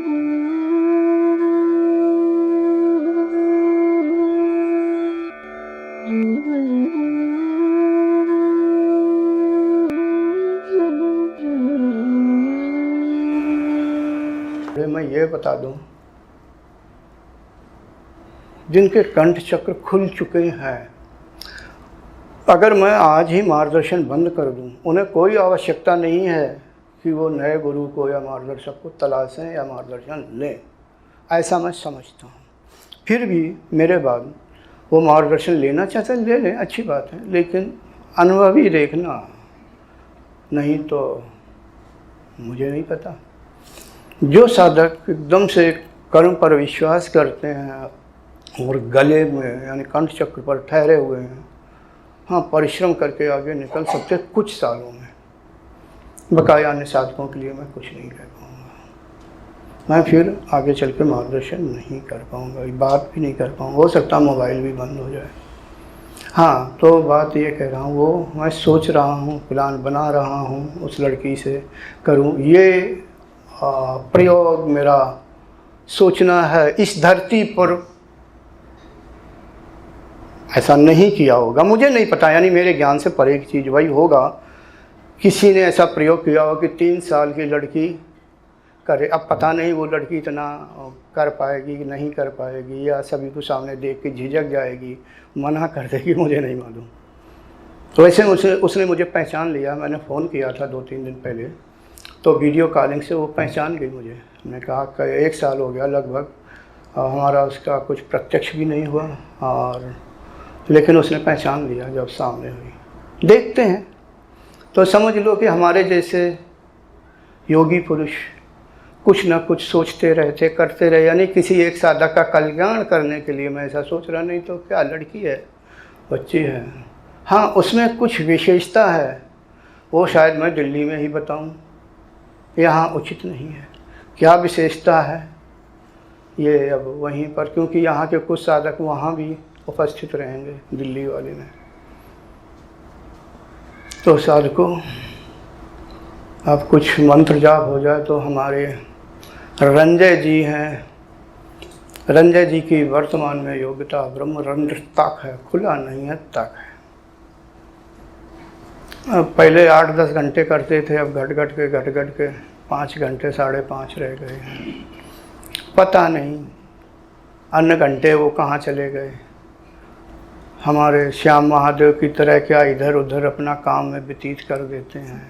मैं ये बता दूं, जिनके कंठ चक्र खुल चुके हैं, अगर मैं आज ही मार्गदर्शन बंद कर दूं, उन्हें कोई आवश्यकता नहीं है कि वो नए गुरु को या मार्गदर्शक को तलाशें या मार्गदर्शन लें। ऐसा मैं समझता हूँ। फिर भी मेरे बाद वो मार्गदर्शन लेना चाहते हैं, ले लें, अच्छी बात है, लेकिन अनुभवी देखना, नहीं तो मुझे नहीं पता। जो साधक एकदम से कर्म पर विश्वास करते हैं और गले में यानी कंठ चक्र पर ठहरे हुए हैं, हाँ, परिश्रम करके आगे निकल सकते कुछ सालों में। बकाया अन्य साधकों के लिए मैं कुछ नहीं कह पाऊँगा। मैं फिर आगे चल के मार्गदर्शन नहीं कर पाऊँगा, बात भी नहीं कर पाऊँगा। हो सकता मोबाइल भी बंद हो जाए। हाँ, तो बात ये कह रहा हूँ, वो मैं सोच रहा हूँ, प्लान बना रहा हूँ उस लड़की से करूँ। ये प्रयोग मेरा सोचना है। इस धरती पर ऐसा नहीं किया होगा, मुझे नहीं पता, यानी मेरे ज्ञान से परे की चीज़ वही होगा। किसी ने ऐसा प्रयोग किया हो कि 3 साल की लड़की करे। अब पता नहीं वो लड़की इतना कर पाएगी कि नहीं कर पाएगी, या सभी को सामने देख के झिझक जाएगी, मना कर देगी, मुझे नहीं मालूम। तो वैसे उसने मुझे पहचान लिया। मैंने फ़ोन किया था 2-3 दिन पहले, तो वीडियो कॉलिंग से वो पहचान गई मुझे। मैंने कहा कि 1 साल हो गया लगभग, हमारा उसका कुछ प्रत्यक्ष भी नहीं हुआ, और लेकिन उसने पहचान लिया जब सामने हुई। देखते हैं तो समझ लो कि हमारे जैसे योगी पुरुष कुछ ना कुछ सोचते रहते, करते रहे, यानी किसी एक साधक का कल्याण करने के लिए। मैं ऐसा सोच रहा, नहीं तो क्या, लड़की है, बच्ची है। हाँ, उसमें कुछ विशेषता है, वो शायद मैं दिल्ली में ही बताऊं, यहाँ उचित नहीं है। क्या विशेषता है ये अब वहीं पर, क्योंकि यहाँ के कुछ साधक वहाँ भी उपस्थित रहेंगे दिल्ली वाले में। तो साधकों, अब कुछ मंत्र जाप हो जाए तो हमारे रंजय जी हैं, रंजय जी की वर्तमान में योग्यता ब्रह्मरंध्र तक है, खुला नहीं है, तक है। अब पहले 8-10 घंटे करते थे, अब घट घट के 5 घंटे 5.5 रह गए। पता नहीं अन्य घंटे वो कहाँ चले गए। हमारे श्याम महादेव की तरह क्या इधर उधर अपना काम में व्यतीत कर देते हैं,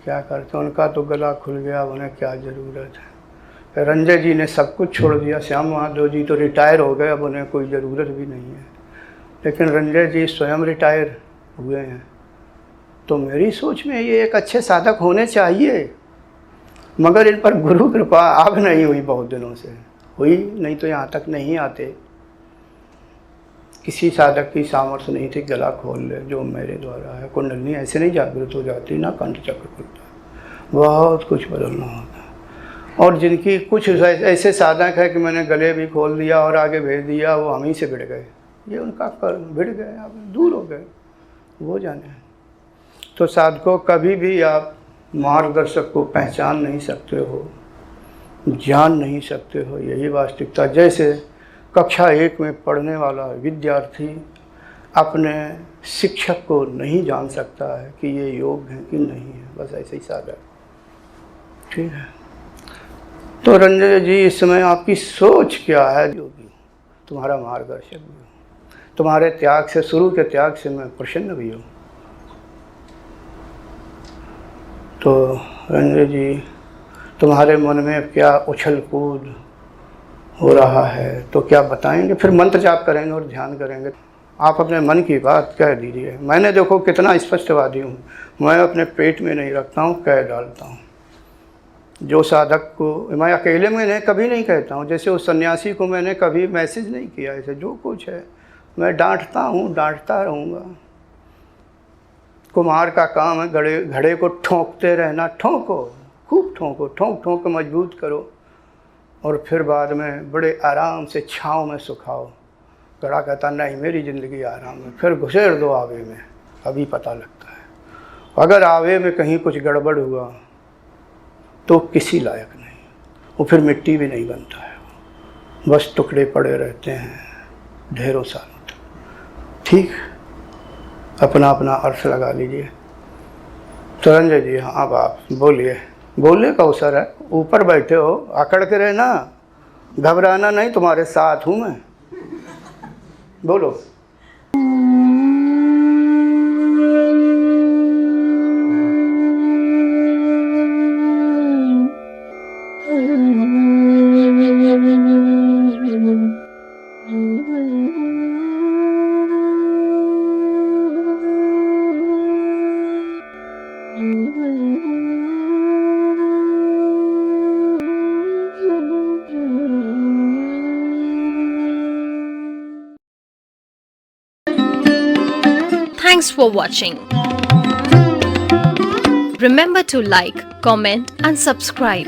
क्या करते हैं। उनका तो गला खुल गया, उन्हें क्या ज़रूरत है। रंजय जी ने सब कुछ छोड़ दिया, श्याम महादेव जी तो रिटायर हो गए, अब उन्हें कोई ज़रूरत भी नहीं है। लेकिन रंजय जी स्वयं रिटायर हुए हैं। तो मेरी सोच में ये एक अच्छे साधक होने चाहिए, मगर इन पर गुरु कृपा अब नहीं हुई, बहुत दिनों से हुई, नहीं तो यहाँ तक नहीं आते। किसी साधक की सामर्थ्य नहीं थी गला खोल ले, जो मेरे द्वारा है। कुंडलिनी ऐसे नहीं जागृत हो जाती, ना कंठ चक्र खुलता, बहुत कुछ बदलना होता है। और जिनकी कुछ ऐसे साधक है कि मैंने गले भी खोल दिया और आगे भेज दिया, वो हम ही से भिड़ गए, ये उनका कर्म, भिड़ गए, आप दूर हो गए, वो जाने। तो साधकों, कभी भी आप मार्गदर्शक को पहचान नहीं सकते हो, जान नहीं सकते हो, यही वास्तविकता। जैसे कक्षा 1 में पढ़ने वाला विद्यार्थी अपने शिक्षक को नहीं जान सकता है कि ये योग है कि नहीं है, बस ऐसे ही साधक। ठीक है। तो रंजय जी, इस समय आपकी सोच क्या है? जो भी तुम्हारा मार्गदर्शक भी हो, तुम्हारे त्याग से, शुरू के त्याग से मैं प्रसन्न भी हूँ। तो रंजय जी, तुम्हारे मन में क्या उछल कूद हो रहा है, तो क्या बताएंगे? फिर मंत्र जाप करेंगे और ध्यान करेंगे। आप अपने मन की बात कह दीजिए। मैंने देखो कितना स्पष्टवादी हूँ, मैं अपने पेट में नहीं रखता हूँ, कह डालता हूँ। जो साधक को मैं अकेले में कभी नहीं कहता हूँ। जैसे उस सन्यासी को मैंने कभी मैसेज नहीं किया, ऐसे जो कुछ है मैं डांटता हूँ, डांटता रहूँगा। कुम्हार का काम है घड़े को ठोंकते रहना, ठोंको, खूब ठोंको, ठोंक ठोंक के मजबूत करो, और फिर बाद में बड़े आराम से छाँव में सुखाओ। घड़ा कहता नहीं, मेरी ज़िंदगी आराम में, फिर घुसेड़ दो आवे में, अभी पता लगता है। अगर आवे में कहीं कुछ गड़बड़ हुआ तो किसी लायक नहीं, वो फिर मिट्टी भी नहीं बनता है, बस टुकड़े पड़े रहते हैं ढेरों सालों तक। ठीक, अपना अपना अर्थ लगा लीजिए। तरंजय जी, हाँ अब आप बोलिए। बोलने का अवसर है, ऊपर बैठे हो, अकड़ के रहना, घबराना नहीं, तुम्हारे साथ हूँ मैं। बोलो। Thanks for watching. Remember to like, comment and subscribe.